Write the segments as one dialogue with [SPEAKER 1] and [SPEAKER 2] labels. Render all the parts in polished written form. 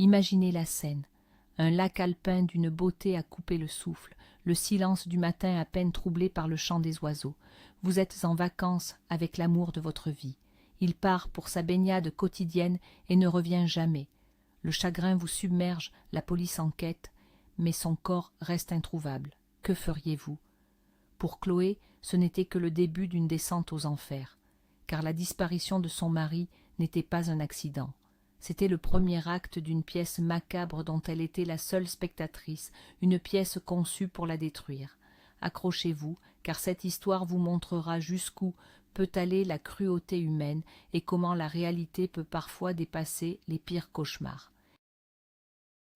[SPEAKER 1] Imaginez la scène. Un lac alpin d'une beauté à couper le souffle, le silence du matin à peine troublé par le chant des oiseaux. Vous êtes en vacances avec l'amour de votre vie. Il part pour sa baignade quotidienne et ne revient jamais. Le chagrin vous submerge, la police enquête, mais son corps reste introuvable. Que feriez-vous? Pour Chloé, ce n'était que le début d'une descente aux enfers, car la disparition de son mari n'était pas un accident. C'était le premier acte d'une pièce macabre dont elle était la seule spectatrice, une pièce conçue pour la détruire. Accrochez-vous, car cette histoire vous montrera jusqu'où peut aller la cruauté humaine et comment la réalité peut parfois dépasser les pires cauchemars.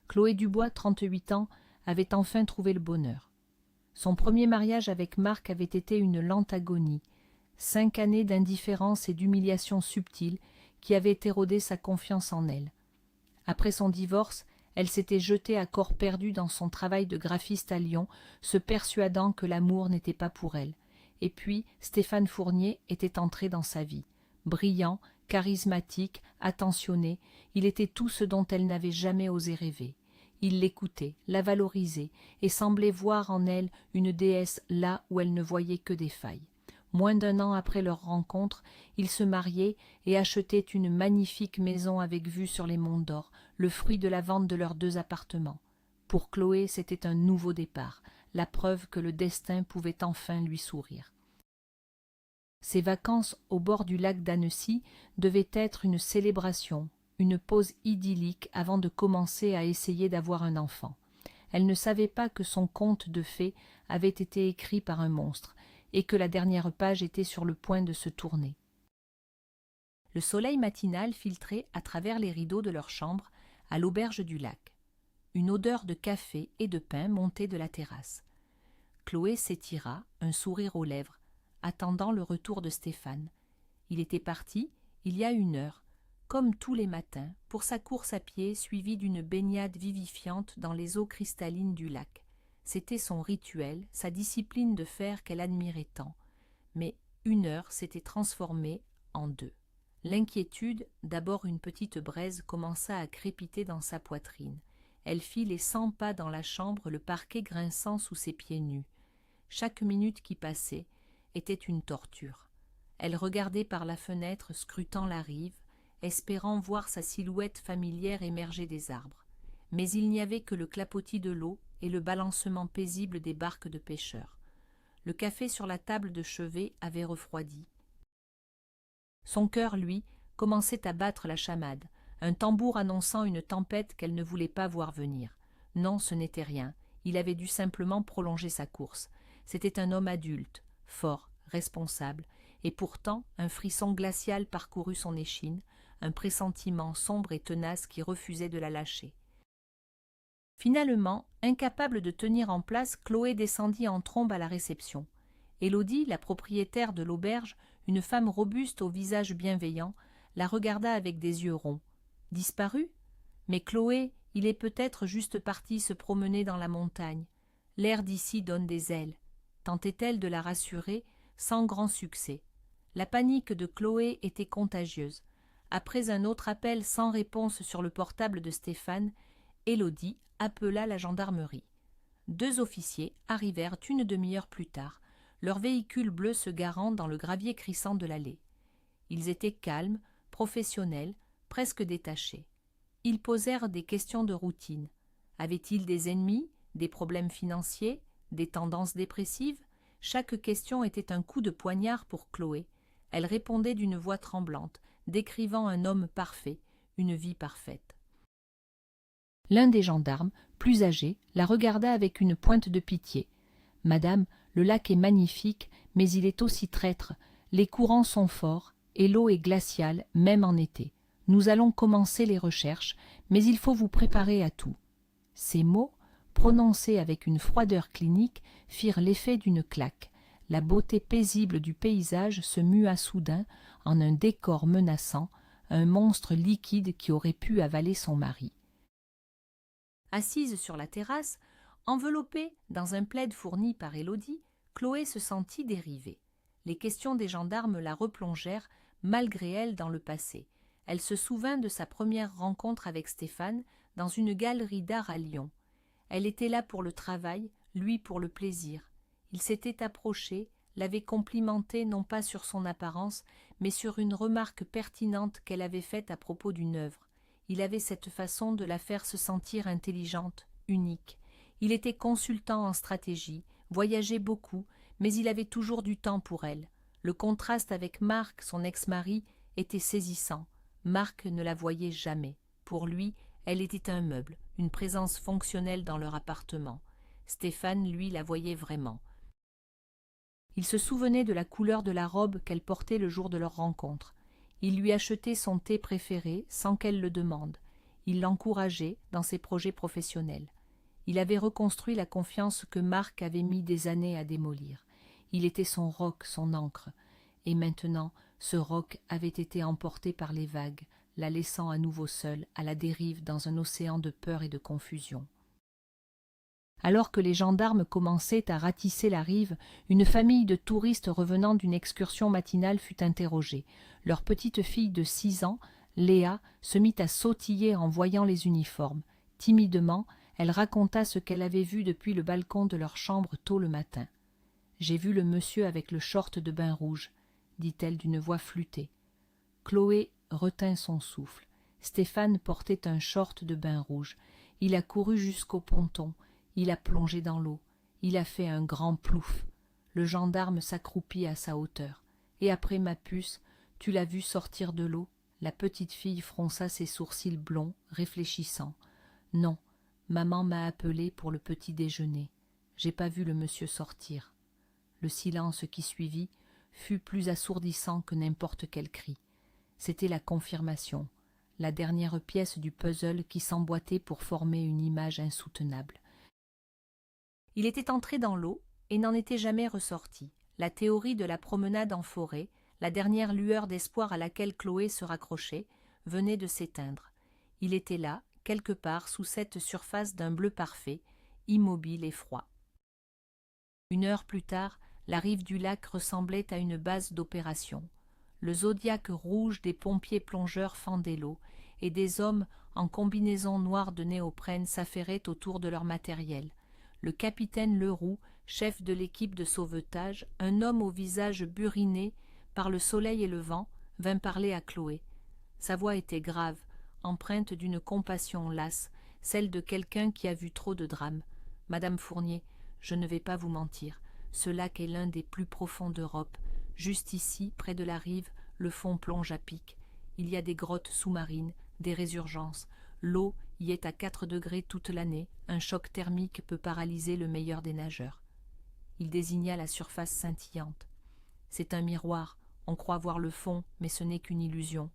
[SPEAKER 1] Chloé Dubois, 38 ans, avait enfin trouvé le bonheur. Son premier mariage avec Marc avait été une lente agonie, 5 années d'indifférence et d'humiliation subtile qui avaient érodé sa confiance en elle. Après son divorce, elle s'était jetée à corps perdu dans son travail de graphiste à Lyon, se persuadant que l'amour n'était pas pour elle. Et puis, Stéphane Fournier était entré dans sa vie. Brillant, charismatique, attentionné, il était tout ce dont elle n'avait jamais osé rêver. Il l'écoutait, la valorisait, et semblait voir en elle une déesse là où elle ne voyait que des failles. Moins d'1 an après leur rencontre, ils se mariaient et achetaient une magnifique maison avec vue sur les monts d'Or, le fruit de la vente de leurs 2 appartements. Pour Chloé, c'était un nouveau départ, la preuve que le destin pouvait enfin lui sourire. Ses vacances au bord du lac d'Annecy devaient être une célébration, une pause idyllique avant de commencer à essayer d'avoir un enfant. Elle ne savait pas que son conte de fées avait été écrit par un monstre, et que la dernière page était sur le point de se tourner. Le soleil matinal filtrait à travers les rideaux de leur chambre à l'auberge du lac. Une odeur de café et de pain montait de la terrasse. Chloé s'étira, un sourire aux lèvres, attendant le retour de Stéphane. Il était parti, il y a 1 heure, comme tous les matins, pour sa course à pied suivie d'une baignade vivifiante dans les eaux cristallines du lac. C'était son rituel, sa discipline de fer qu'elle admirait tant. Mais 1 heure s'était transformée en 2. L'inquiétude, d'abord une petite braise, commença à crépiter dans sa poitrine. Elle fit les 100 pas dans la chambre, le parquet grinçant sous ses pieds nus. Chaque minute qui passait était une torture. Elle regardait par la fenêtre, scrutant la rive, espérant voir sa silhouette familière émerger des arbres. Mais il n'y avait que le clapotis de l'eau et le balancement paisible des barques de pêcheurs. Le café sur la table de chevet avait refroidi. Son cœur, lui, commençait à battre la chamade, un tambour annonçant une tempête qu'elle ne voulait pas voir venir. Non, ce n'était rien, il avait dû simplement prolonger sa course. C'était un homme adulte, fort, responsable, et pourtant un frisson glacial parcourut son échine, un pressentiment sombre et tenace qui refusait de la lâcher. Finalement, incapable de tenir en place, Chloé descendit en trombe à la réception. Élodie, la propriétaire de l'auberge, une femme robuste au visage bienveillant, la regarda avec des yeux ronds. « Disparu ? Mais Chloé, il est peut-être juste parti se promener dans la montagne. L'air d'ici donne des ailes. » Tentait-elle de la rassurer, sans grand succès. La panique de Chloé était contagieuse. Après un autre appel sans réponse sur le portable de Stéphane, Élodie appela la gendarmerie. 2 officiers arrivèrent 1 demi-heure plus tard, leur véhicule bleu se garant dans le gravier crissant de l'allée. Ils étaient calmes, professionnels, presque détachés. Ils posèrent des questions de routine. Avait-il des ennemis, des problèmes financiers, des tendances dépressives? Chaque question était un coup de poignard pour Chloé. Elle répondait d'une voix tremblante, décrivant un homme parfait, une vie parfaite. L'un des gendarmes, plus âgé, la regarda avec une pointe de pitié. « Madame, le lac est magnifique, mais il est aussi traître. Les courants sont forts et l'eau est glaciale, même en été. Nous allons commencer les recherches, mais il faut vous préparer à tout. » Ces mots, prononcés avec une froideur clinique, firent l'effet d'une claque. La beauté paisible du paysage se mua soudain en un décor menaçant, un monstre liquide qui aurait pu avaler son mari. Assise sur la terrasse, enveloppée dans un plaid fourni par Élodie, Chloé se sentit dérivée. Les questions des gendarmes la replongèrent, malgré elle, dans le passé. Elle se souvint de sa première rencontre avec Stéphane, dans une galerie d'art à Lyon. Elle était là pour le travail, lui pour le plaisir. Il s'était approché, l'avait complimenté non pas sur son apparence, mais sur une remarque pertinente qu'elle avait faite à propos d'une œuvre. Il avait cette façon de la faire se sentir intelligente, unique. Il était consultant en stratégie, voyageait beaucoup, mais il avait toujours du temps pour elle. Le contraste avec Marc, son ex-mari, était saisissant. Marc ne la voyait jamais. Pour lui, elle était un meuble, une présence fonctionnelle dans leur appartement. Stéphane, lui, la voyait vraiment. Il se souvenait de la couleur de la robe qu'elle portait le jour de leur rencontre. Il lui achetait son thé préféré sans qu'elle le demande. Il l'encourageait dans ses projets professionnels. Il avait reconstruit la confiance que Marc avait mis des années à démolir. Il était son roc, son ancre. Et maintenant, ce roc avait été emporté par les vagues, la laissant à nouveau seule, à la dérive dans un océan de peur et de confusion. Alors que les gendarmes commençaient à ratisser la rive, une famille de touristes revenant d'une excursion matinale fut interrogée. Leur petite fille de 6 ans, Léa, se mit à sautiller en voyant les uniformes. Timidement, elle raconta ce qu'elle avait vu depuis le balcon de leur chambre tôt le matin. « J'ai vu le monsieur avec le short de bain rouge », dit-elle d'une voix flûtée. Chloé retint son souffle. Stéphane portait un short de bain rouge. Il a couru jusqu'au ponton. Il a plongé dans l'eau. Il a fait un grand plouf. Le gendarme s'accroupit à sa hauteur. Et après ma puce, tu l'as vu sortir de l'eau? La petite fille fronça ses sourcils blonds, réfléchissant. Non, maman m'a appelé pour le petit déjeuner. J'ai pas vu le monsieur sortir. Le silence qui suivit fut plus assourdissant que n'importe quel cri. C'était la confirmation, la dernière pièce du puzzle qui s'emboîtait pour former une image insoutenable. Il était entré dans l'eau et n'en était jamais ressorti. La théorie de la promenade en forêt, la dernière lueur d'espoir à laquelle Chloé se raccrochait, venait de s'éteindre. Il était là, quelque part sous cette surface d'un bleu parfait, immobile et froid. 1 heure plus tard, la rive du lac ressemblait à une base d'opération. Le zodiaque rouge des pompiers plongeurs fendait l'eau, et des hommes en combinaison noire de néoprène s'affairaient autour de leur matériel. Le capitaine Leroux, chef de l'équipe de sauvetage, un homme au visage buriné par le soleil et le vent, vint parler à Chloé. Sa voix était grave, empreinte d'une compassion lasse, celle de quelqu'un qui a vu trop de drames. « Madame Fournier, je ne vais pas vous mentir, ce lac est l'un des plus profonds d'Europe. Juste ici, près de la rive, le fond plonge à pic. Il y a des grottes sous-marines, des résurgences. L'eau y est à 4 degrés toute l'année. Un choc thermique peut paralyser le meilleur des nageurs. » Il désigna la surface scintillante. « C'est un miroir. On croit voir le fond, mais ce n'est qu'une illusion.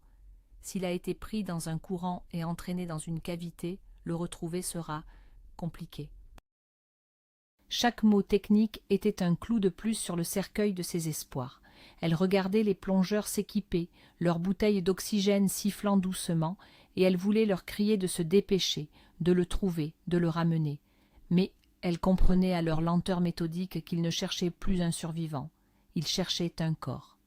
[SPEAKER 1] S'il a été pris dans un courant et entraîné dans une cavité, le retrouver sera compliqué. » Chaque mot technique était un clou de plus sur le cercueil de ses espoirs. Elle regardait les plongeurs s'équiper, leurs bouteilles d'oxygène sifflant doucement, et elle voulait leur crier de se dépêcher, de le trouver, de le ramener. Mais elle comprenait à leur lenteur méthodique qu'ils ne cherchaient plus un survivant. Ils cherchaient un corps.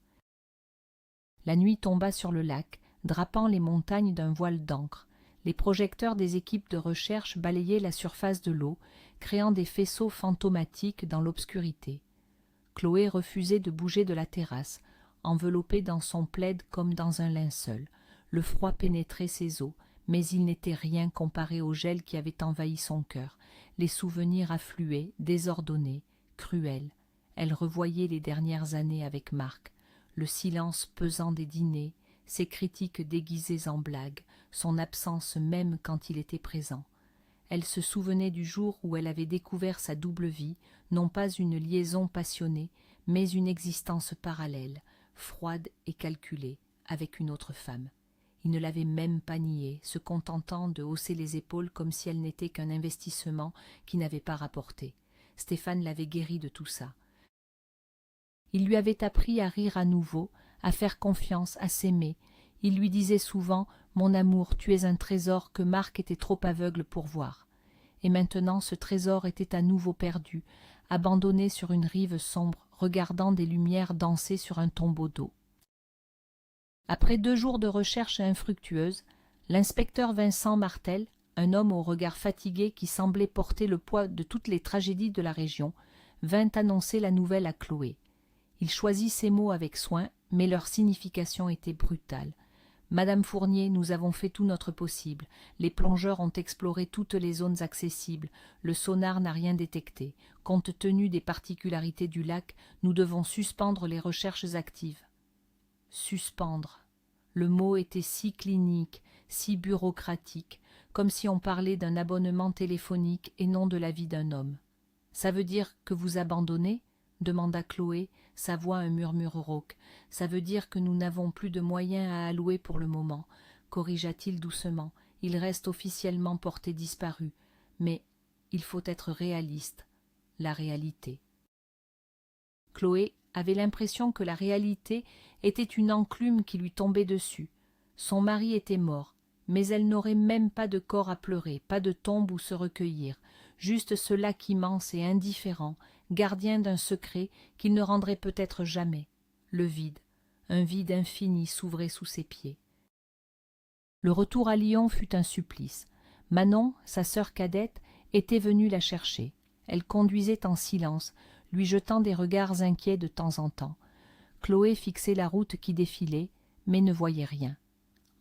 [SPEAKER 1] La nuit tomba sur le lac, drapant les montagnes d'un voile d'encre. Les projecteurs des équipes de recherche balayaient la surface de l'eau, créant des faisceaux fantomatiques dans l'obscurité. Chloé refusait de bouger de la terrasse, enveloppée dans son plaid comme dans un linceul. Le froid pénétrait ses os, mais il n'était rien comparé au gel qui avait envahi son cœur. Les souvenirs affluaient, désordonnés, cruels. Elle revoyait les dernières années avec Marc, le silence pesant des dîners, ses critiques déguisées en blagues, son absence même quand il était présent. Elle se souvenait du jour où elle avait découvert sa double vie, non pas une liaison passionnée, mais une existence parallèle, froide et calculée, avec une autre femme. Il ne l'avait même pas niée, se contentant de hausser les épaules comme si elle n'était qu'un investissement qui n'avait pas rapporté. Stéphane l'avait guérie de tout ça. Il lui avait appris à rire à nouveau, à faire confiance, à s'aimer. Il lui disait souvent « Mon amour, tu es un trésor que Marc était trop aveugle pour voir. » Et maintenant ce trésor était à nouveau perdu, abandonné sur une rive sombre, regardant des lumières danser sur un tombeau d'eau. Après 2 jours de recherche infructueuse, l'inspecteur Vincent Martel, un homme au regard fatigué qui semblait porter le poids de toutes les tragédies de la région, vint annoncer la nouvelle à Chloé. Il choisit ses mots avec soin, mais leur signification était brutale. « Madame Fournier, nous avons fait tout notre possible. Les plongeurs ont exploré toutes les zones accessibles. Le sonar n'a rien détecté. Compte tenu des particularités du lac, nous devons suspendre les recherches actives. » Suspendre. Le mot était si clinique, si bureaucratique, comme si on parlait d'un abonnement téléphonique et non de la vie d'un homme. « Ça veut dire que vous abandonnez ?» demanda Chloé, sa voix un murmure rauque. « Ça veut dire que nous n'avons plus de moyens à allouer pour le moment, » corrigea-t-il doucement. « Il reste officiellement porté disparu. Mais il faut être réaliste. La réalité. » Chloé avait l'impression que la réalité était une enclume qui lui tombait dessus. Son mari était mort, mais elle n'aurait même pas de corps à pleurer, pas de tombe où se recueillir, juste ce lac immense et indifférent, gardien d'un secret qu'il ne rendrait peut-être jamais. Le vide, un vide infini s'ouvrait sous ses pieds. Le retour à Lyon fut un supplice. Manon, sa sœur cadette, était venue la chercher. Elle conduisait en silence, lui jetant des regards inquiets de temps en temps. Chloé fixait la route qui défilait, mais ne voyait rien.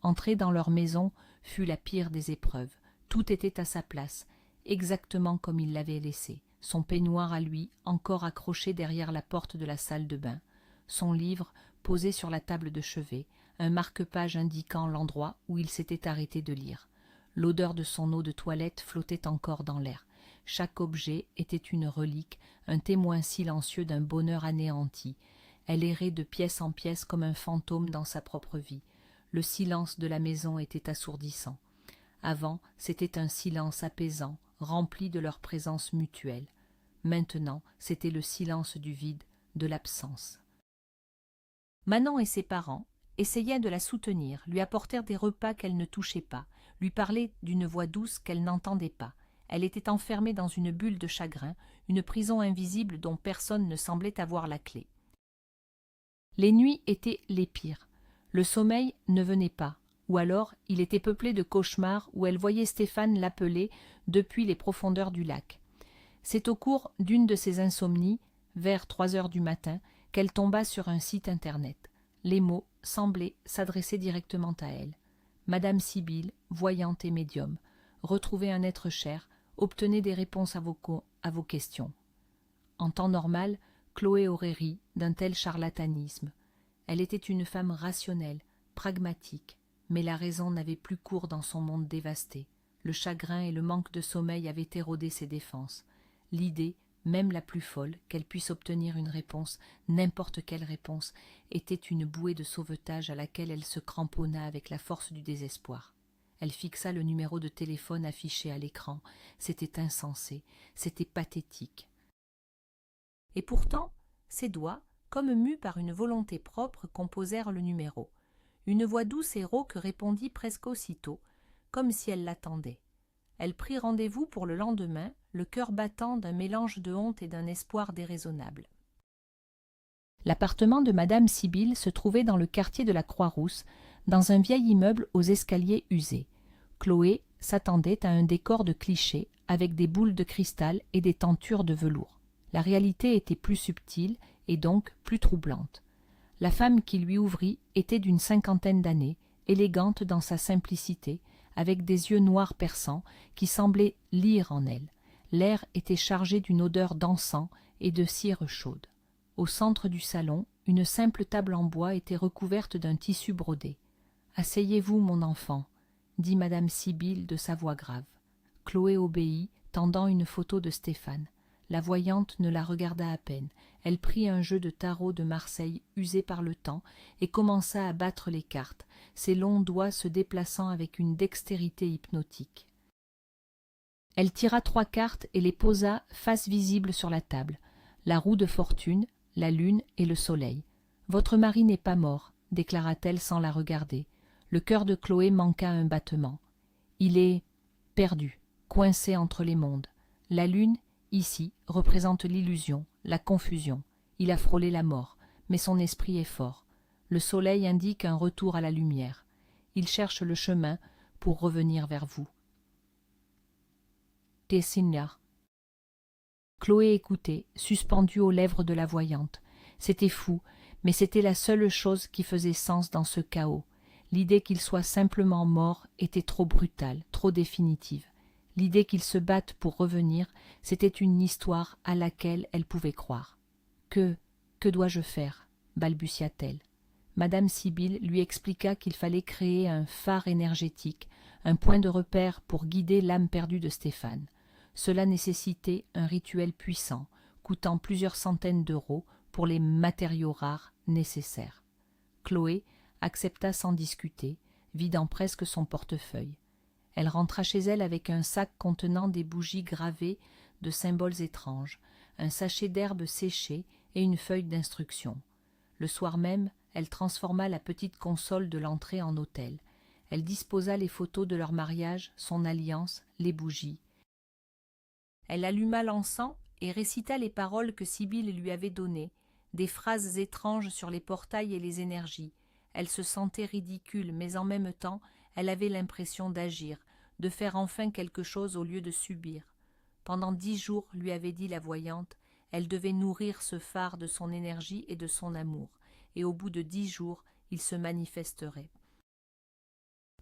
[SPEAKER 1] Entrer dans leur maison fut la pire des épreuves. Tout était à sa place, exactement comme il l'avait laissé. Son peignoir à lui, encore accroché derrière la porte de la salle de bain. Son livre, posé sur la table de chevet, un marque-page indiquant l'endroit où il s'était arrêté de lire. L'odeur de son eau de toilette flottait encore dans l'air. Chaque objet était une relique, un témoin silencieux d'un bonheur anéanti. Elle errait de pièce en pièce comme un fantôme dans sa propre vie. Le silence de la maison était assourdissant. Avant, c'était un silence apaisant, rempli de leur présence mutuelle. Maintenant, c'était le silence du vide, de l'absence. Manon et ses parents essayaient de la soutenir, lui apportèrent des repas qu'elle ne touchait pas, lui parlaient d'une voix douce qu'elle n'entendait pas. Elle était enfermée dans une bulle de chagrin, une prison invisible dont personne ne semblait avoir la clé. Les nuits étaient les pires. Le sommeil ne venait pas, ou alors il était peuplé de cauchemars où elle voyait Stéphane l'appeler depuis les profondeurs du lac. C'est au cours d'une de ces insomnies, vers 3 heures du matin, qu'elle tomba sur un site internet. Les mots semblaient s'adresser directement à elle. Madame Sibylle, voyante et médium, retrouvez un être cher, obtenez des réponses à vos questions. En temps normal, Chloé aurait ri d'un tel charlatanisme. Elle était une femme rationnelle, pragmatique, mais la raison n'avait plus cours dans son monde dévasté. Le chagrin et le manque de sommeil avaient érodé ses défenses. L'idée, même la plus folle, qu'elle puisse obtenir une réponse, n'importe quelle réponse, était une bouée de sauvetage à laquelle elle se cramponna avec la force du désespoir. Elle fixa le numéro de téléphone affiché à l'écran. C'était insensé, c'était pathétique. Et pourtant, ses doigts, comme mus par une volonté propre, composèrent le numéro. Une voix douce et rauque répondit presque aussitôt, comme si elle l'attendait. Elle prit rendez-vous pour le lendemain, le cœur battant d'un mélange de honte et d'un espoir déraisonnable. L'appartement de Madame Sibylle se trouvait dans le quartier de la Croix-Rousse, dans un vieil immeuble aux escaliers usés. Chloé s'attendait à un décor de clichés, avec des boules de cristal et des tentures de velours. La réalité était plus subtile et donc plus troublante. La femme qui lui ouvrit était d'une 50aine d'années, élégante dans sa simplicité, avec des yeux noirs perçants qui semblaient lire en elle. L'air était chargé d'une odeur d'encens et de cire chaude. Au centre du salon, une simple table en bois était recouverte d'un tissu brodé. « Asseyez-vous, mon enfant » dit Madame Sibylle de sa voix grave. Chloé obéit, tendant une photo de Stéphane. La voyante ne la regarda à peine. Elle prit un jeu de tarot de Marseille usé par le temps et commença à battre les cartes, ses longs doigts se déplaçant avec une dextérité hypnotique. Elle tira 3 cartes et les posa face visible sur la table. La roue de fortune, la lune et le soleil. « Votre mari n'est pas mort » déclara-t-elle sans la regarder. Le cœur de Chloé manqua un battement. Il est perdu, coincé entre les mondes. La lune, ici, représente l'illusion, la confusion. Il a frôlé la mort, mais son esprit est fort. Le soleil indique un retour à la lumière. Il cherche le chemin pour revenir vers vous. Designat. Chloé écoutait, suspendue aux lèvres de la voyante. C'était fou, mais c'était la seule chose qui faisait sens dans ce chaos. L'idée qu'il soit simplement mort était trop brutale, trop définitive. L'idée qu'il se batte pour revenir, c'était une histoire à laquelle elle pouvait croire. Que dois-je faire ? Balbutia-t-elle. Madame Sibyl lui expliqua qu'il fallait créer un phare énergétique, un point de repère pour guider l'âme perdue de Stéphane. Cela nécessitait un rituel puissant, coûtant plusieurs centaines d'euros pour les matériaux rares nécessaires. Chloé accepta sans discuter, vidant presque son portefeuille. Elle rentra chez elle avec un sac contenant des bougies gravées de symboles étranges, un sachet d'herbes séchées et une feuille d'instruction. Le soir même, elle transforma la petite console de l'entrée en autel. Elle disposa les photos de leur mariage, son alliance, les bougies. Elle alluma l'encens et récita les paroles que Sibyl lui avait données, des phrases étranges sur les portails et les énergies. Elle se sentait ridicule, mais en même temps, elle avait l'impression d'agir, de faire enfin quelque chose au lieu de subir. Pendant 10 jours, lui avait dit la voyante, elle devait nourrir ce phare de son énergie et de son amour, et au bout de 10 jours, il se manifesterait.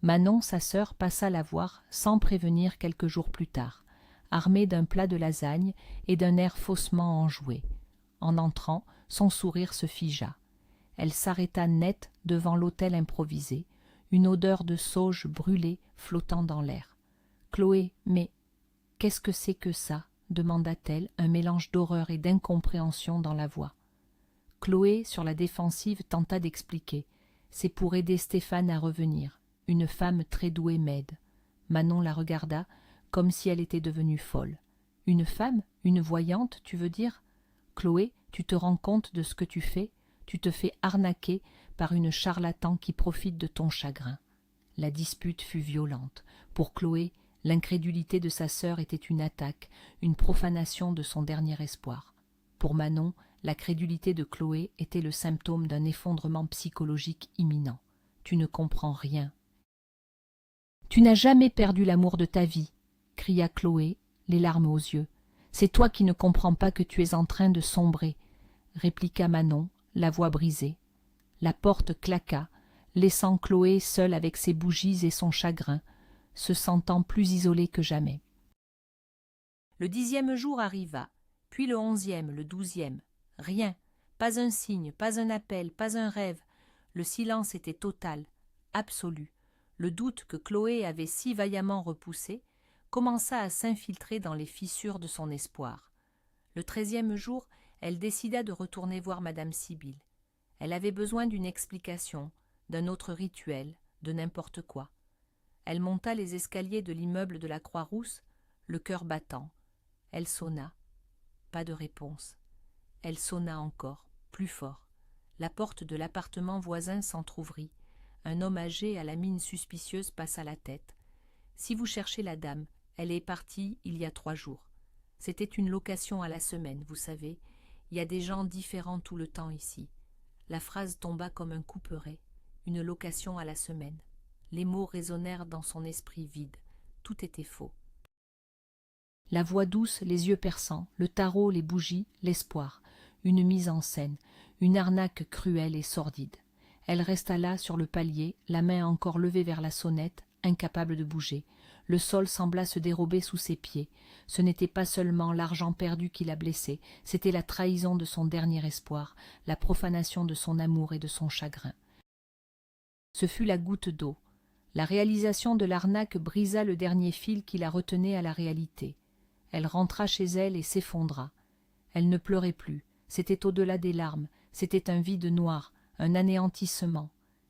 [SPEAKER 1] Manon, sa sœur, passa la voir sans prévenir quelques jours plus tard, armée d'un plat de lasagne et d'un air faussement enjoué. En entrant, son sourire se figea. Elle s'arrêta net devant l'autel improvisé, une odeur de sauge brûlée flottant dans l'air. « Chloé, mais qu'est-ce que c'est que ça ?» demanda-t-elle, un mélange d'horreur et d'incompréhension dans la voix. Chloé, sur la défensive, tenta d'expliquer. « C'est pour aider Stéphane à revenir. Une femme très douée m'aide. » Manon la regarda comme si elle était devenue folle. « Une femme ? Une voyante, tu veux dire ? Chloé, tu te rends compte de ce que tu fais ? Tu te fais arnaquer par une charlatan qui profite de ton chagrin. » La dispute fut violente. Pour Chloé, l'incrédulité de sa sœur était une attaque, une profanation de son dernier espoir. Pour Manon, la crédulité de Chloé était le symptôme d'un effondrement psychologique imminent. « Tu ne comprends rien. »« Tu n'as jamais perdu l'amour de ta vie !» cria Chloé, les larmes aux yeux. « C'est toi qui ne comprends pas que tu es en train de sombrer, » répliqua Manon, la voix brisée. La porte claqua, laissant Chloé seule avec ses bougies et son chagrin, se sentant plus isolée que jamais. Le 10e jour arriva, puis le 11e, le 12e. Rien, pas un signe, pas un appel, pas un rêve. Le silence était total, absolu. Le doute que Chloé avait si vaillamment repoussé commença à s'infiltrer dans les fissures de son espoir. Le 13e jour, elle décida de retourner voir Madame Sibyl. Elle avait besoin d'une explication, d'un autre rituel, de n'importe quoi. Elle monta les escaliers de l'immeuble de la Croix-Rousse, le cœur battant. Elle sonna. Pas de réponse. Elle sonna encore, plus fort. La porte de l'appartement voisin s'entr'ouvrit. Un homme âgé à la mine suspicieuse passa la tête. « Si vous cherchez la dame, elle est partie il y a 3 jours. C'était une location à la semaine, vous savez. Il y a des gens différents tout le temps ici. » La phrase tomba comme un couperet. Une location à la semaine. Les mots résonnèrent dans son esprit vide. Tout était faux. La voix douce, les yeux perçants, le tarot, les bougies, l'espoir. Une mise en scène, une arnaque cruelle et sordide. Elle resta là sur le palier, la main encore levée vers la sonnette, incapable de bouger. Le sol sembla se dérober sous ses pieds. Ce n'était pas seulement l'argent perdu qui la blessait, c'était la trahison de son dernier espoir, la profanation de son amour et de son chagrin. Ce fut la goutte d'eau. La réalisation de l'arnaque brisa le dernier fil qui la retenait à la réalité. Elle rentra chez elle et s'effondra. Elle ne pleurait plus, c'était au-delà des larmes, c'était un vide noir, un anéantissement.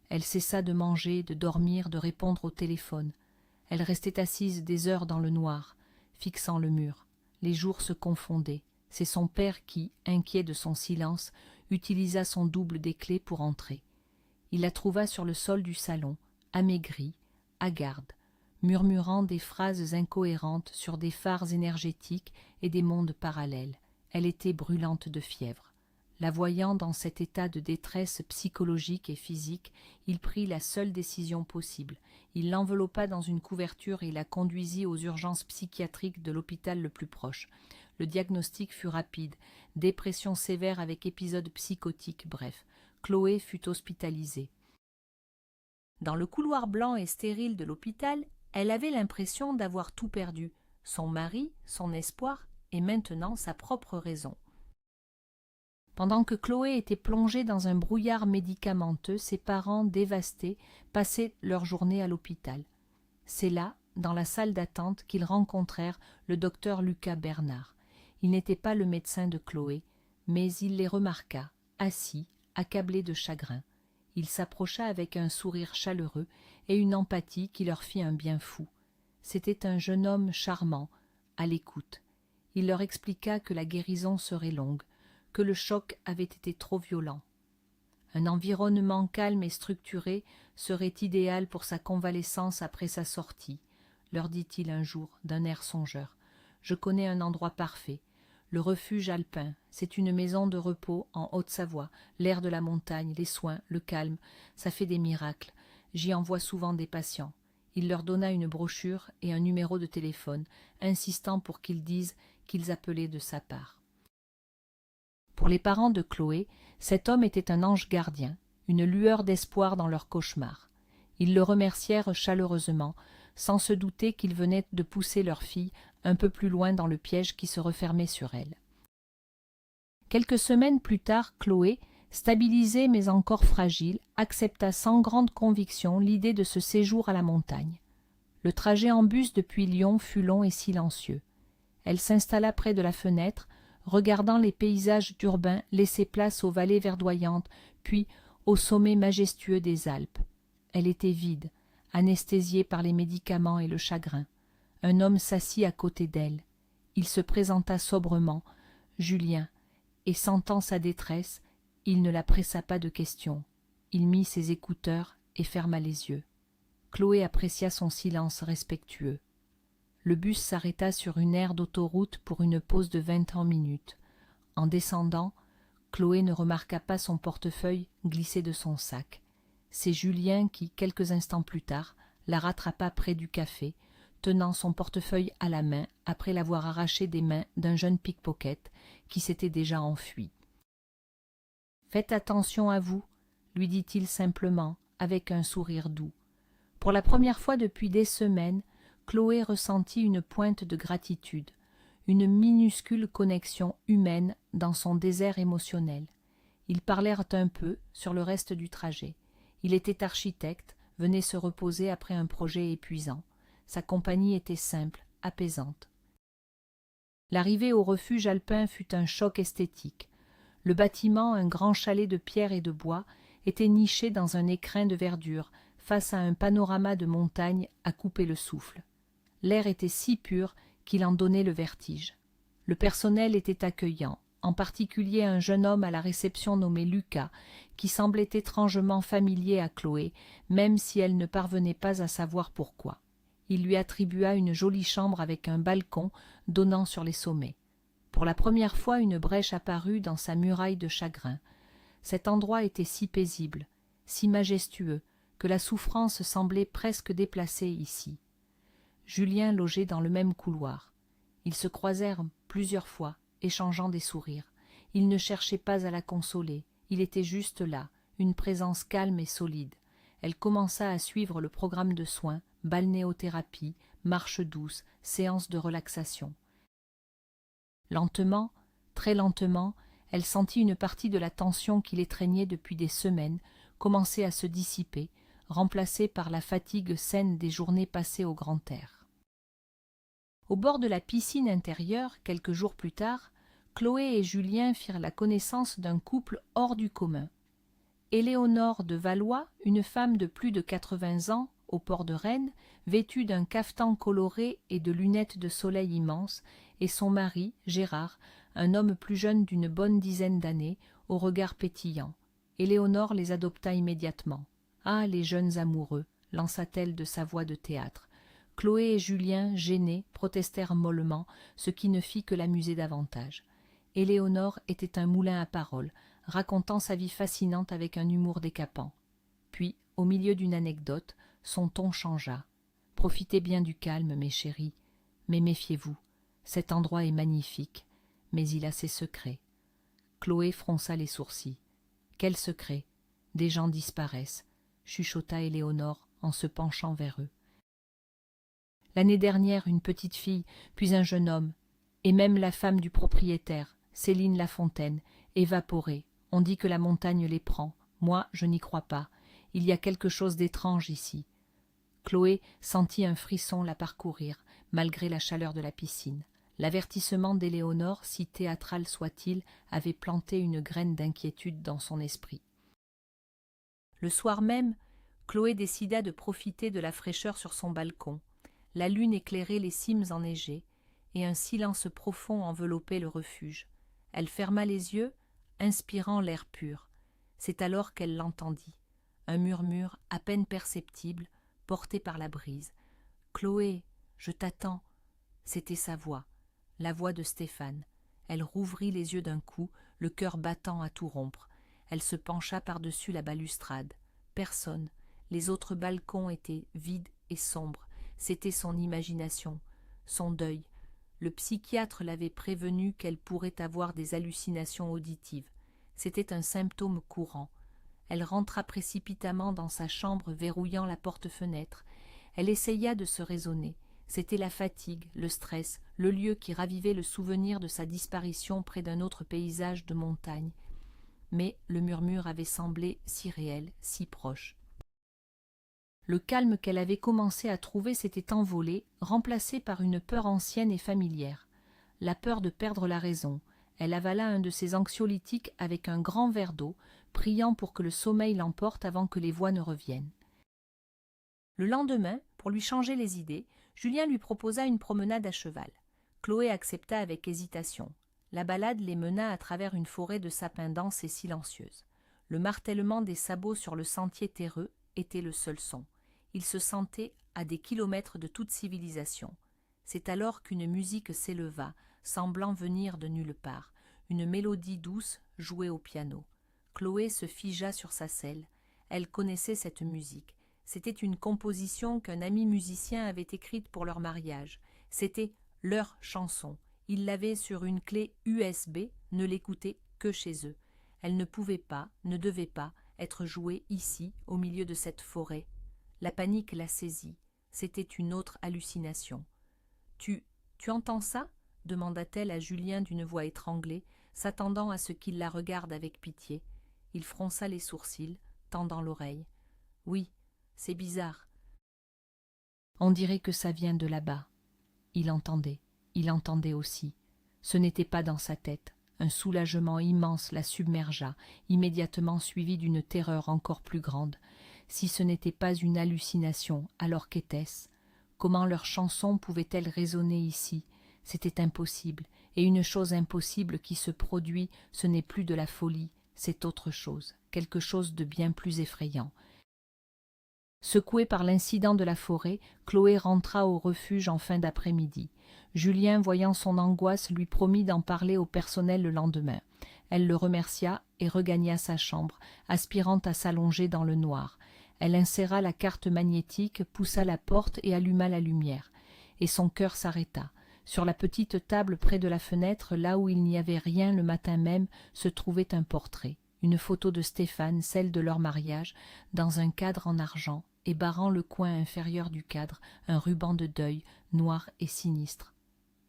[SPEAKER 1] Elle cessa de manger, de dormir, de répondre au téléphone. Elle restait assise des heures dans le noir, fixant le mur. Les jours se confondaient. C'est son père qui, inquiet de son silence, utilisa son double des clés pour entrer. Il la trouva sur le sol du salon, amaigrie, hagarde, murmurant des phrases incohérentes sur des phares énergétiques et des mondes parallèles. Elle était brûlante de fièvre. La voyant dans cet état de détresse psychologique et physique, il prit la seule décision possible. Il l'enveloppa dans une couverture et la conduisit aux urgences psychiatriques de l'hôpital le plus proche. Le diagnostic fut rapide, dépression sévère avec épisode psychotique, bref. Chloé fut hospitalisée. Dans le couloir blanc et stérile de l'hôpital, elle avait l'impression d'avoir tout perdu, son mari, son espoir et maintenant sa propre raison. Pendant que Chloé était plongée dans un brouillard médicamenteux, ses parents, dévastés, passaient leur journée à l'hôpital. C'est là, dans la salle d'attente, qu'ils rencontrèrent le docteur Lucas Bernard. Il n'était pas le médecin de Chloé, mais il les remarqua, assis, accablés de chagrin. Il s'approcha avec un sourire chaleureux et une empathie qui leur fit un bien fou. C'était un jeune homme charmant, à l'écoute. Il leur expliqua que la guérison serait longue, que le choc avait été trop violent. Un environnement calme et structuré serait idéal pour sa convalescence après sa sortie, leur dit-il un jour d'un air songeur. Je connais un endroit parfait, le refuge alpin. C'est une maison de repos en Haute-Savoie, l'air de la montagne, les soins, le calme, ça fait des miracles. J'y envoie souvent des patients. Il leur donna une brochure et un numéro de téléphone, insistant pour qu'ils disent qu'ils appelaient de sa part. Pour les parents de Chloé, cet homme était un ange gardien, une lueur d'espoir dans leur cauchemar. Ils le remercièrent chaleureusement, sans se douter qu'ils venaient de pousser leur fille un peu plus loin dans le piège qui se refermait sur elle. Quelques semaines plus tard, Chloé, stabilisée mais encore fragile, accepta sans grande conviction l'idée de ce séjour à la montagne. Le trajet en bus depuis Lyon fut long et silencieux. Elle s'installa près de la fenêtre, regardant les paysages urbains laisser place aux vallées verdoyantes, puis au sommet majestueux des Alpes. Elle était vide, anesthésiée par les médicaments et le chagrin. Un homme s'assit à côté d'elle. Il se présenta sobrement, Julien, et sentant sa détresse, il ne la pressa pas de questions. Il mit ses écouteurs et ferma les yeux. Chloé apprécia son silence respectueux. Le bus s'arrêta sur une aire d'autoroute pour une pause de 20 minutes. En descendant, Chloé ne remarqua pas son portefeuille glissé de son sac. C'est Julien qui, quelques instants plus tard, la rattrapa près du café, tenant son portefeuille à la main après l'avoir arraché des mains d'un jeune pickpocket qui s'était déjà enfui. « Faites attention à vous, » lui dit-il simplement, avec un sourire doux. Pour la première fois depuis des semaines, Chloé ressentit une pointe de gratitude, une minuscule connexion humaine dans son désert émotionnel. Ils parlèrent un peu sur le reste du trajet. Il était architecte, venait se reposer après un projet épuisant. Sa compagnie était simple, apaisante. L'arrivée au refuge alpin fut un choc esthétique. Le bâtiment, un grand chalet de pierre et de bois, était niché dans un écrin de verdure, face à un panorama de montagnes à couper le souffle. L'air était si pur qu'il en donnait le vertige. Le personnel était accueillant, en particulier un jeune homme à la réception nommé Lucas, qui semblait étrangement familier à Chloé, même si elle ne parvenait pas à savoir pourquoi. Il lui attribua une jolie chambre avec un balcon donnant sur les sommets. Pour la première fois, une brèche apparut dans sa muraille de chagrin. Cet endroit était si paisible, si majestueux, que la souffrance semblait presque déplacée ici. Julien logeait dans le même couloir. Ils se croisèrent plusieurs fois, échangeant des sourires. Il ne cherchait pas à la consoler, il était juste là, une présence calme et solide. Elle commença à suivre le programme de soins, balnéothérapie, marche douce, séance de relaxation. Lentement, très lentement, elle sentit une partie de la tension qui l'étreignait depuis des semaines commencer à se dissiper, remplacée par la fatigue saine des journées passées au grand air. Au bord de la piscine intérieure, quelques jours plus tard, Chloé et Julien firent la connaissance d'un couple hors du commun. Éléonore de Valois, une femme de plus de 80 ans, au port de Rennes, vêtue d'un cafetan coloré et de lunettes de soleil immenses, et son mari, Gérard, un homme plus jeune d'une bonne dizaine d'années, au regard pétillant. Éléonore les adopta immédiatement. « Ah, les jeunes amoureux !» lança-t-elle de sa voix de théâtre. Chloé et Julien, gênés, protestèrent mollement, ce qui ne fit que l'amuser davantage. Éléonore était un moulin à paroles, racontant sa vie fascinante avec un humour décapant. Puis, au milieu d'une anecdote, son ton changea. « Profitez bien du calme, mes chéris, mais méfiez-vous. Cet endroit est magnifique, mais il a ses secrets. » Chloé fronça les sourcils. « Quels secrets? Des gens disparaissent, » chuchota Éléonore en se penchant vers eux. « L'année dernière, une petite fille, puis un jeune homme, et même la femme du propriétaire, Céline Lafontaine, évaporée. On dit que la montagne les prend. Moi, je n'y crois pas. Il y a quelque chose d'étrange ici. » Chloé sentit un frisson la parcourir, malgré la chaleur de la piscine. L'avertissement d'Éléonore, si théâtral soit-il, avait planté une graine d'inquiétude dans son esprit. Le soir même, Chloé décida de profiter de la fraîcheur sur son balcon. La lune éclairait les cimes enneigées, et un silence profond enveloppait le refuge. Elle ferma les yeux, inspirant l'air pur. C'est alors qu'elle l'entendit. Un murmure à peine perceptible, porté par la brise. « Chloé, je t'attends !» C'était sa voix, la voix de Stéphane. Elle rouvrit les yeux d'un coup, le cœur battant à tout rompre. Elle se pencha par-dessus la balustrade. Personne. Les autres balcons étaient vides et sombres. C'était son imagination, son deuil. Le psychiatre l'avait prévenue qu'elle pourrait avoir des hallucinations auditives. C'était un symptôme courant. Elle rentra précipitamment dans sa chambre, verrouillant la porte-fenêtre. Elle essaya de se raisonner. C'était la fatigue, le stress, le lieu qui ravivait le souvenir de sa disparition près d'un autre paysage de montagne. Mais le murmure avait semblé si réel, si proche. Le calme qu'elle avait commencé à trouver s'était envolé, remplacé par une peur ancienne et familière. La peur de perdre la raison. Elle avala un de ses anxiolytiques avec un grand verre d'eau, priant pour que le sommeil l'emporte avant que les voix ne reviennent. Le lendemain, pour lui changer les idées, Julien lui proposa une promenade à cheval. Chloé accepta avec hésitation. La balade les mena à travers une forêt de sapins denses et silencieuse. Le martèlement des sabots sur le sentier terreux était le seul son. Ils se sentaient à des kilomètres de toute civilisation. C'est alors qu'une musique s'éleva, semblant venir de nulle part. Une mélodie douce jouée au piano. Chloé se figea sur sa selle. Elle connaissait cette musique. C'était une composition qu'un ami musicien avait écrite pour leur mariage. C'était leur chanson. Ils l'avaient sur une clé USB, ne l'écoutaient que chez eux. Elle ne pouvait pas, ne devait pas, être jouée ici, au milieu de cette forêt. La panique la saisit. C'était une autre hallucination. Tu entends ça ?» demanda-t-elle à Julien d'une voix étranglée, s'attendant à ce qu'il la regarde avec pitié. Il fronça les sourcils, tendant l'oreille. « Oui, c'est bizarre. » « On dirait que ça vient de là-bas. » Il entendait aussi. Ce n'était pas dans sa tête. Un soulagement immense la submergea, immédiatement suivi d'une terreur encore plus grande. Si ce n'était pas une hallucination, alors qu'était-ce? Comment leur chanson pouvait-elle résonner ici? C'était impossible, et une chose impossible qui se produit, ce n'est plus de la folie, c'est autre chose, quelque chose de bien plus effrayant. Secouée par l'incident de la forêt, Chloé rentra au refuge en fin d'après-midi. Julien, voyant son angoisse, lui promit d'en parler au personnel le lendemain. Elle le remercia et regagna sa chambre, aspirant à s'allonger dans le noir. Elle inséra la carte magnétique, poussa la porte et alluma la lumière. Et son cœur s'arrêta. Sur la petite table près de la fenêtre, là où il n'y avait rien le matin même, se trouvait un portrait. Une photo de Stéphane, celle de leur mariage, dans un cadre en argent, et barrant le coin inférieur du cadre, un ruban de deuil, noir et sinistre.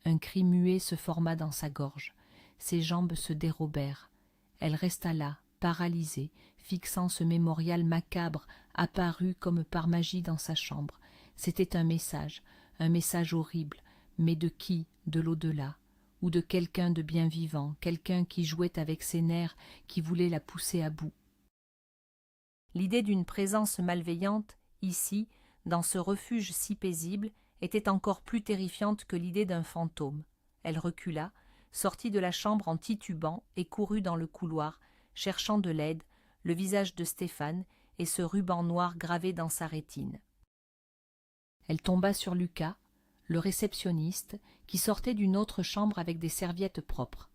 [SPEAKER 1] Un cri muet se forma dans sa gorge. Ses jambes se dérobèrent. Elle resta là, paralysée, fixant ce mémorial macabre, apparu comme par magie dans sa chambre. C'était un message horrible, mais de qui? De l'au-delà, ou de quelqu'un de bien vivant, quelqu'un qui jouait avec ses nerfs, qui voulait la pousser à bout. L'idée d'une présence malveillante, ici, dans ce refuge si paisible, était encore plus terrifiante que l'idée d'un fantôme. Elle recula, sortit de la chambre en titubant et courut dans le couloir, cherchant de l'aide, le visage de Stéphane et ce ruban noir gravé dans sa rétine. Elle tomba sur Lucas, le réceptionniste, qui sortait d'une autre chambre avec des serviettes propres.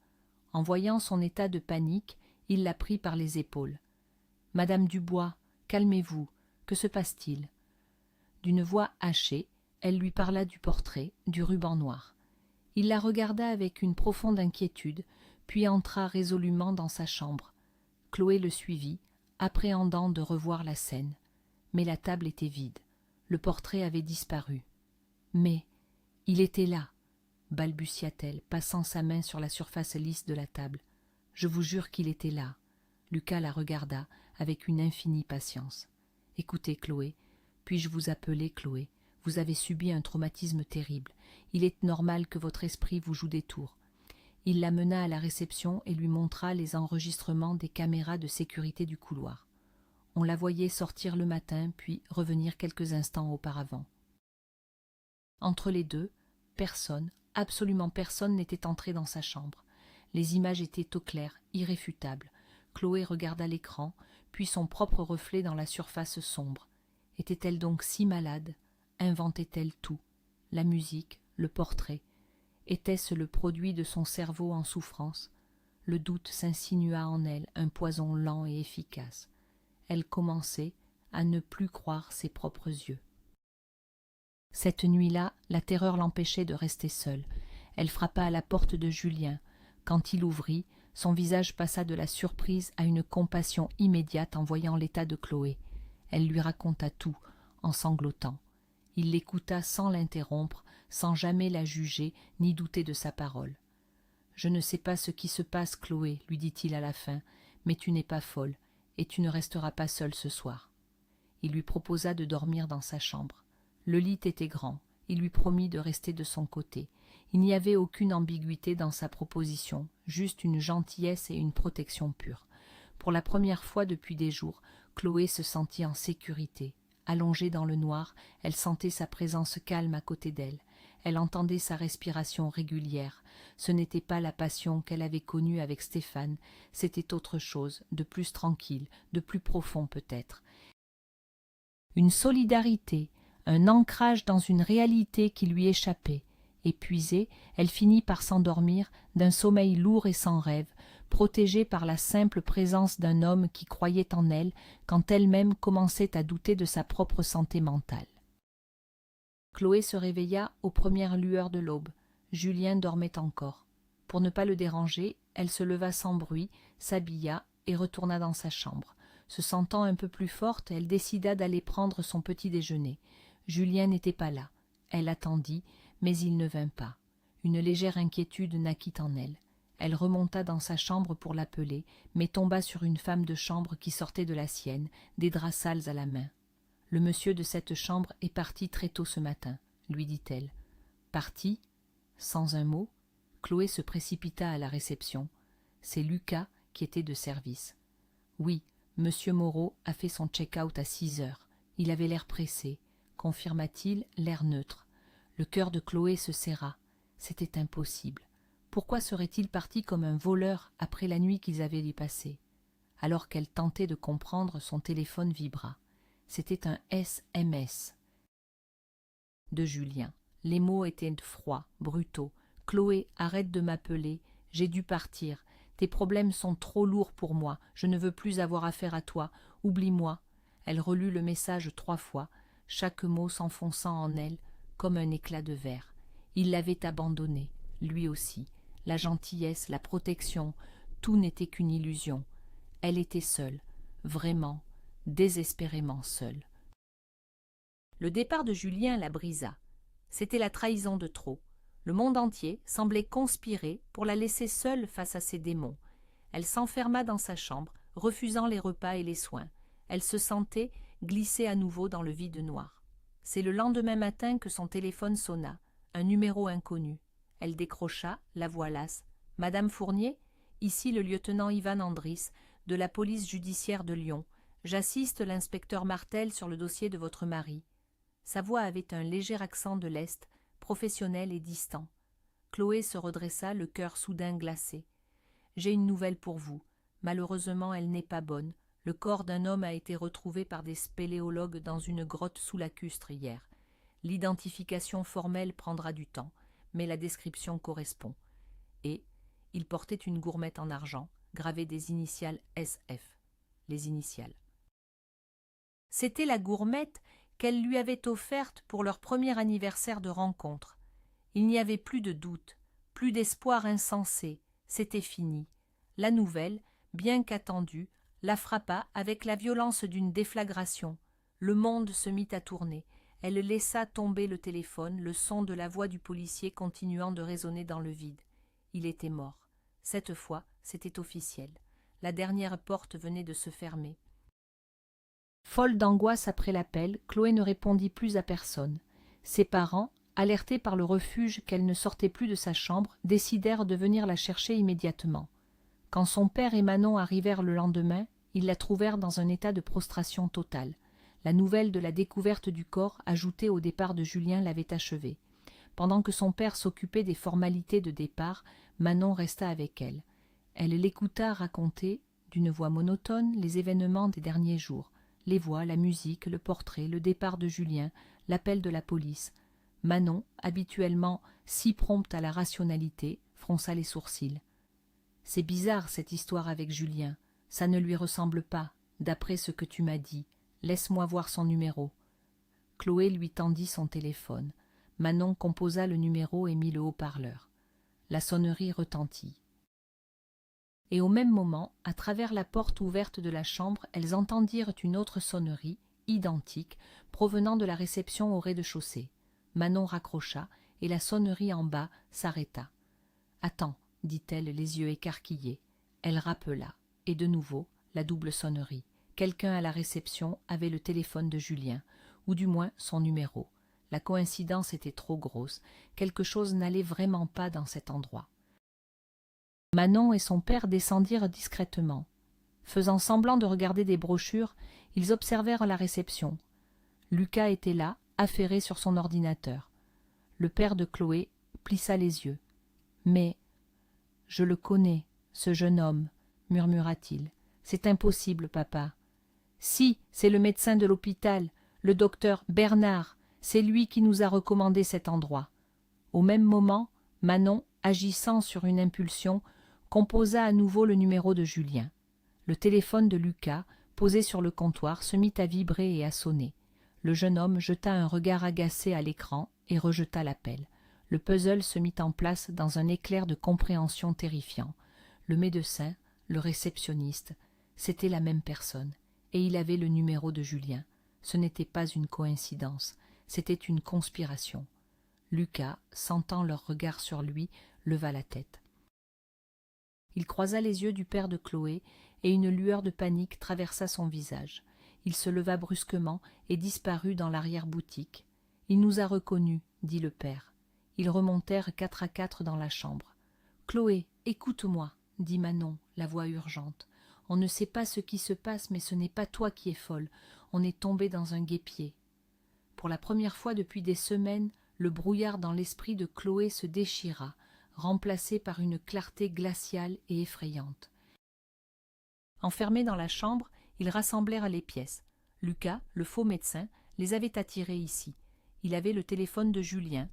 [SPEAKER 1] En voyant son état de panique, Il la prit par les épaules. « Madame Dubois, calmez-vous, que se passe-t-il » D'une voix hachée, elle lui parla du portrait, du ruban noir. Il la regarda avec une profonde inquiétude, puis entra résolument dans sa chambre. Chloé le suivit, appréhendant de revoir la scène. Mais la table était vide. Le portrait avait disparu. « Mais il était là !» balbutia-t-elle, passant sa main sur la surface lisse de la table. « Je vous jure qu'il était là. » Lucas la regarda avec une infinie patience. « Écoutez, Chloé, puis-je vous appeler Chloé? Vous avez subi un traumatisme terrible. Il est normal que votre esprit vous joue des tours. » Il la mena à la réception et lui montra les enregistrements des caméras de sécurité du couloir. On la voyait sortir le matin, puis revenir quelques instants auparavant. Entre les deux, personne, absolument personne n'était entré dans sa chambre. Les images étaient au clair, irréfutables. Chloé regarda l'écran, puis son propre reflet dans la surface sombre. Était-elle donc si malade? Inventait-elle tout? La musique, le portrait. Était-ce le produit de son cerveau en souffrance? Le doute s'insinua en elle, un poison lent et efficace. Elle commençait à ne plus croire ses propres yeux. Cette nuit-là, la terreur l'empêchait de rester seule. Elle frappa à la porte de Julien. Quand il ouvrit, son visage passa de la surprise à une compassion immédiate en voyant l'état de Chloé. Elle lui raconta tout, en sanglotant. Il l'écouta sans l'interrompre, sans jamais la juger ni douter de sa parole. « Je ne sais pas ce qui se passe, Chloé, lui dit-il à la fin, mais tu n'es pas folle, et tu ne resteras pas seule ce soir. » Il lui proposa de dormir dans sa chambre. Le lit était grand, il lui promit de rester de son côté. Il n'y avait aucune ambiguïté dans sa proposition, juste une gentillesse et une protection pure. Pour la première fois depuis des jours, Chloé se sentit en sécurité. Allongée dans le noir, elle sentait sa présence calme à côté d'elle. Elle entendait sa respiration régulière. Ce n'était pas la passion qu'elle avait connue avec Stéphane, c'était autre chose, de plus tranquille, de plus profond peut-être. Une solidarité, un ancrage dans une réalité qui lui échappait. Épuisée, elle finit par s'endormir d'un sommeil lourd et sans rêve, protégée par la simple présence d'un homme qui croyait en elle quand elle-même commençait à douter de sa propre santé mentale. Chloé se réveilla aux premières lueurs de l'aube. Julien dormait encore. Pour ne pas le déranger, elle se leva sans bruit, s'habilla et retourna dans sa chambre. Se sentant un peu plus forte, elle décida d'aller prendre son petit déjeuner. Julien n'était pas là. Elle attendit, mais il ne vint pas. Une légère inquiétude naquit en elle. Elle remonta dans sa chambre pour l'appeler, mais tomba sur une femme de chambre qui sortait de la sienne, des draps sales à la main. « Le monsieur de cette chambre est parti très tôt ce matin, » lui dit-elle. « Parti ?» Sans un mot, Chloé se précipita à la réception. C'est Lucas qui était de service. « Oui, monsieur Moreau a fait son check-out à 6 heures. Il avait l'air pressé, » confirma-t-il, l'air neutre. Le cœur de Chloé se serra. C'était impossible. Pourquoi serait-il parti comme un voleur après la nuit qu'ils avaient passée? Alors qu'elle tentait de comprendre, son téléphone vibra. C'était un SMS de Julien. Les mots étaient froids, brutaux. « Chloé, arrête de m'appeler. J'ai dû partir. Tes problèmes sont trop lourds pour moi. Je ne veux plus avoir affaire à toi. Oublie-moi. » Elle relut le message 3 fois, chaque mot s'enfonçant en elle comme un éclat de verre. Il l'avait abandonnée, lui aussi. La gentillesse, la protection, tout n'était qu'une illusion. Elle était seule, vraiment, désespérément seule. Le départ de Julien la brisa. C'était la trahison de trop. Le monde entier semblait conspirer pour la laisser seule face à ses démons. Elle s'enferma dans sa chambre, refusant les repas et les soins. Elle se sentait glisser à nouveau dans le vide noir. C'est le lendemain matin que son téléphone sonna, un numéro inconnu. Elle décrocha, la voix lasse. « Madame Fournier, ici le lieutenant Ivan Andris, de la police judiciaire de Lyon. J'assiste l'inspecteur Martel sur le dossier de votre mari. » Sa voix avait un léger accent de l'Est, professionnel et distant. Chloé se redressa, le cœur soudain glacé. « J'ai une nouvelle pour vous. Malheureusement, elle n'est pas bonne. Le corps d'un homme a été retrouvé par des spéléologues dans une grotte sous lacustre hier. L'identification formelle prendra du temps, mais la description correspond. Et il portait une gourmette en argent, gravées des initiales SF, les initiales. C'était la gourmette qu'elle lui avait offerte pour leur premier anniversaire de rencontre. Il n'y avait plus de doute, plus d'espoir insensé, c'était fini. La nouvelle, bien qu'attendue, la frappa avec la violence d'une déflagration. Le monde se mit à tourner. Elle laissa tomber le téléphone, le son de la voix du policier continuant de résonner dans le vide. Il était mort. Cette fois, c'était officiel. La dernière porte venait de se fermer. Folle d'angoisse après l'appel, Chloé ne répondit plus à personne. Ses parents, alertés par le refuge qu'elle ne sortait plus de sa chambre, décidèrent de venir la chercher immédiatement. Quand son père et Manon arrivèrent le lendemain, ils la trouvèrent dans un état de prostration totale. La nouvelle de la découverte du corps, ajoutée au départ de Julien, l'avait achevée. Pendant que son père s'occupait des formalités de départ, Manon resta avec elle. Elle l'écouta raconter, d'une voix monotone, les événements des derniers jours. Les voix, la musique, le portrait, le départ de Julien, l'appel de la police. Manon, habituellement si prompte à la rationalité, fronça les sourcils. « C'est bizarre cette histoire avec Julien. Ça ne lui ressemble pas, d'après ce que tu m'as dit. Laisse-moi voir son numéro. » Chloé lui tendit son téléphone. Manon composa le numéro et mit le haut-parleur. La sonnerie retentit. Et au même moment, à travers la porte ouverte de la chambre, elles entendirent une autre sonnerie, identique, provenant de la réception au rez-de-chaussée. Manon raccrocha, et la sonnerie en bas s'arrêta. « Attends, dit-elle, les yeux écarquillés. Elle rappela, et de nouveau, la double sonnerie. Quelqu'un à la réception avait le téléphone de Julien, ou du moins son numéro. La coïncidence était trop grosse, quelque chose n'allait vraiment pas dans cet endroit. Manon et son père descendirent discrètement. Faisant semblant de regarder des brochures, ils observèrent la réception. Lucas était là, affairé sur son ordinateur. Le père de Chloé plissa les yeux. « Mais je le connais, ce jeune homme, » murmura-t-il. « C'est impossible, papa. »« Si, c'est le médecin de l'hôpital, le docteur Bernard, c'est lui qui nous a recommandé cet endroit. » Au même moment, Manon, agissant sur une impulsion, composa à nouveau le numéro de Julien. Le téléphone de Lucas, posé sur le comptoir, se mit à vibrer et à sonner. Le jeune homme jeta un regard agacé à l'écran et rejeta l'appel. Le puzzle se mit en place dans un éclair de compréhension terrifiant. Le médecin, le réceptionniste, c'était la même personne, et il avait le numéro de Julien. Ce n'était pas une coïncidence, c'était une conspiration. Lucas, sentant leur regard sur lui, leva la tête. Il croisa les yeux du père de Chloé, et une lueur de panique traversa son visage. Il se leva brusquement et disparut dans l'arrière-boutique. « Il nous a reconnus, » dit le père. Ils remontèrent 4 à 4 dans la chambre. « Chloé, écoute-moi, » dit Manon, la voix urgente. « On ne sait pas ce qui se passe, mais ce n'est pas toi qui es folle. On est tombé dans un guêpier. » Pour la première fois depuis des semaines, le brouillard dans l'esprit de Chloé se déchira, remplacé par une clarté glaciale et effrayante. Enfermés dans la chambre, ils rassemblèrent les pièces. Lucas, le faux médecin, les avait attirés ici. Il avait le téléphone de Julien,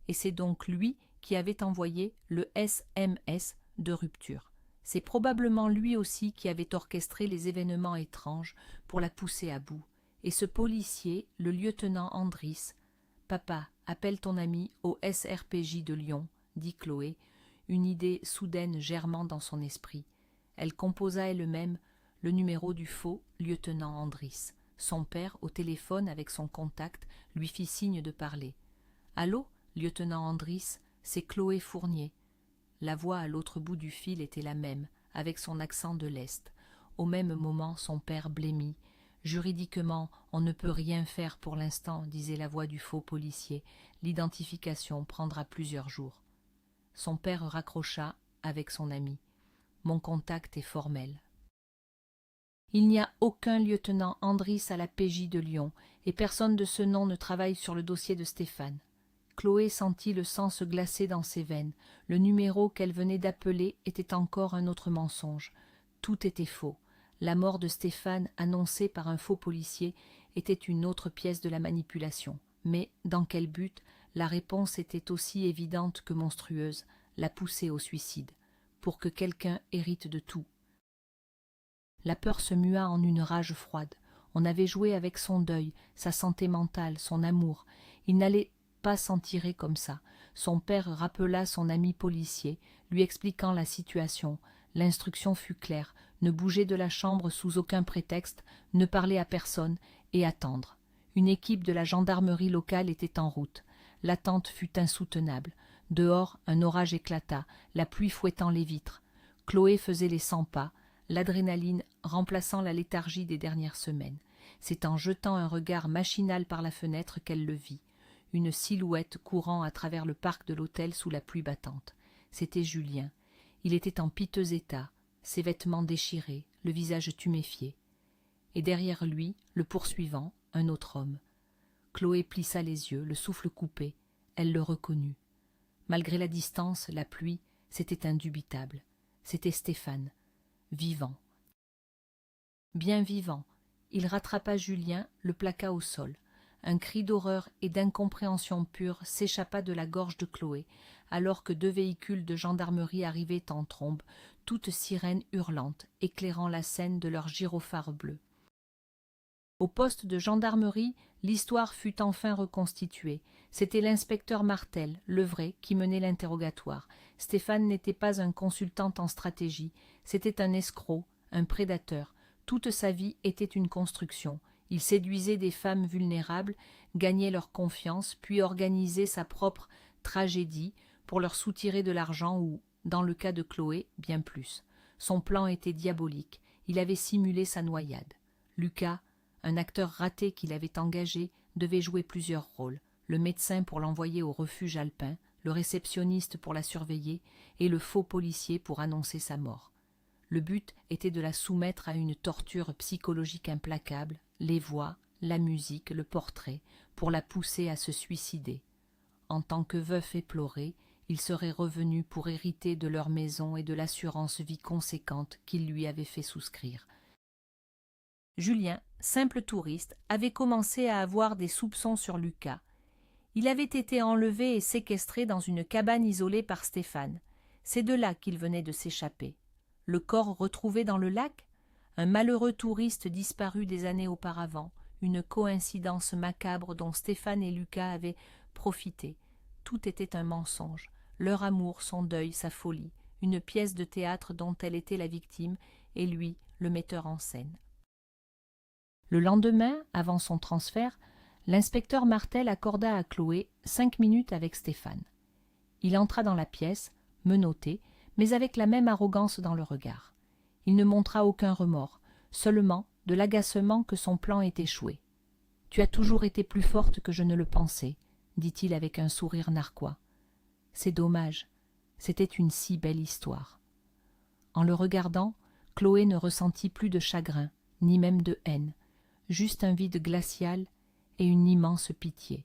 [SPEAKER 1] et c'est donc lui qui avait envoyé le SMS de rupture. C'est probablement lui aussi qui avait orchestré les événements étranges pour la pousser à bout. Et ce policier, le lieutenant Andris, « Papa, appelle ton ami au SRPJ de Lyon, » dit Chloé, une idée soudaine germant dans son esprit. Elle composa elle-même le numéro du faux lieutenant Andris. Son père, au téléphone avec son contact, lui fit signe de parler. « Allô, lieutenant Andris, c'est Chloé Fournier. » La voix à l'autre bout du fil était la même, avec son accent de l'Est. Au même moment, son père blêmit. « Juridiquement, on ne peut rien faire pour l'instant, » disait la voix du faux policier. « L'identification prendra plusieurs jours. » Son père raccrocha avec son ami. « Mon contact est formel. » Il n'y a aucun lieutenant Andris à la PJ de Lyon, et personne de ce nom ne travaille sur le dossier de Stéphane. Chloé sentit le sang se glacer dans ses veines. Le numéro qu'elle venait d'appeler était encore un autre mensonge. Tout était faux. La mort de Stéphane, annoncée par un faux policier, était une autre pièce de la manipulation. Mais dans quel but? La réponse était aussi évidente que monstrueuse, la pousser au suicide, pour que quelqu'un hérite de tout. La peur se mua en une rage froide. On avait joué avec son deuil, sa santé mentale, son amour. Il n'allait pas s'en tirer comme ça. Son père rappela son ami policier, lui expliquant la situation. L'instruction fut claire, ne bouger de la chambre sous aucun prétexte, ne parler à personne et attendre. Une équipe de la gendarmerie locale était en route. L'attente fut insoutenable. Dehors, un orage éclata, la pluie fouettant les vitres. Chloé faisait les 100 pas, l'adrénaline remplaçant la léthargie des dernières semaines. C'est en jetant un regard machinal par la fenêtre qu'elle le vit. Une silhouette courant à travers le parc de l'hôtel sous la pluie battante. C'était Julien. Il était en piteux état, ses vêtements déchirés, le visage tuméfié. Et derrière lui, le poursuivant, un autre homme. Chloé plissa les yeux, le souffle coupé. Elle le reconnut. Malgré la distance, la pluie, c'était indubitable. C'était Stéphane, vivant. Bien vivant, il rattrapa Julien, le plaqua au sol. Un cri d'horreur et d'incompréhension pure s'échappa de la gorge de Chloé, alors que 2 véhicules de gendarmerie arrivaient en trombe, toutes sirènes hurlantes, éclairant la scène de leurs gyrophares bleus. Au poste de gendarmerie, l'histoire fut enfin reconstituée. C'était l'inspecteur Martel, le vrai, qui menait l'interrogatoire. Stéphane n'était pas un consultant en stratégie, c'était un escroc, un prédateur. Toute sa vie était une construction. Il séduisait des femmes vulnérables, gagnait leur confiance, puis organisait sa propre tragédie pour leur soutirer de l'argent ou, dans le cas de Chloé, bien plus. Son plan était diabolique. Il avait simulé sa noyade. Lucas, un acteur raté qu'il avait engagé, devait jouer plusieurs rôles. Le médecin pour l'envoyer au refuge alpin, le réceptionniste pour la surveiller et le faux policier pour annoncer sa mort. Le but était de la soumettre à une torture psychologique implacable, les voix, la musique, le portrait, pour la pousser à se suicider. En tant que veuf éploré, il serait revenu pour hériter de leur maison et de l'assurance vie conséquente qu'il lui avait fait souscrire. Julien, simple touriste, avait commencé à avoir des soupçons sur Lucas. Il avait été enlevé et séquestré dans une cabane isolée par Stéphane. C'est de là qu'il venait de s'échapper. Le corps retrouvé dans le lac? Un malheureux touriste disparu des années auparavant, une coïncidence macabre dont Stéphane et Lucas avaient profité. Tout était un mensonge, leur amour, son deuil, sa folie, une pièce de théâtre dont elle était la victime, et lui, le metteur en scène. Le lendemain, avant son transfert, l'inspecteur Martel accorda à Chloé 5 minutes avec Stéphane. Il entra dans la pièce, menotté, mais avec la même arrogance dans le regard. Il ne montra aucun remords, seulement de l'agacement que son plan ait échoué. « Tu as toujours été plus forte que je ne le pensais, » dit-il avec un sourire narquois. « C'est dommage, c'était une si belle histoire. » En le regardant, Chloé ne ressentit plus de chagrin, ni même de haine, juste un vide glacial et une immense pitié.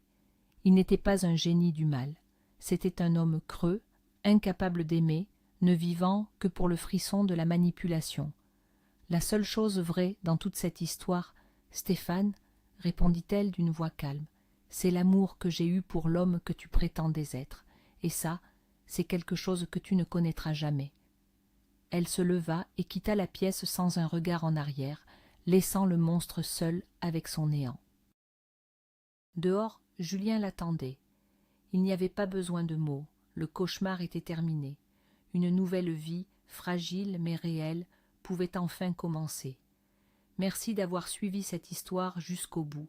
[SPEAKER 1] Il n'était pas un génie du mal, c'était un homme creux, incapable d'aimer, ne vivant que pour le frisson de la manipulation. La seule chose vraie dans toute cette histoire, Stéphane, répondit-elle d'une voix calme, c'est l'amour que j'ai eu pour l'homme que tu prétendais être, et ça, c'est quelque chose que tu ne connaîtras jamais. Elle se leva et quitta la pièce sans un regard en arrière, laissant le monstre seul avec son néant. Dehors, Julien l'attendait. Il n'y avait pas besoin de mots, le cauchemar était terminé. Une nouvelle vie, fragile mais réelle, pouvait enfin commencer. Merci d'avoir suivi cette histoire jusqu'au bout.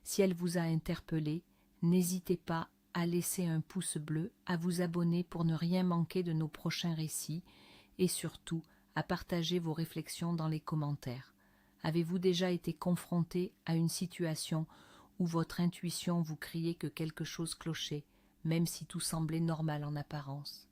[SPEAKER 1] Si elle vous a interpellé, n'hésitez pas à laisser un pouce bleu, à vous abonner pour ne rien manquer de nos prochains récits et surtout à partager vos réflexions dans les commentaires. Avez-vous déjà été confronté à une situation où votre intuition vous criait que quelque chose clochait, même si tout semblait normal en apparence ?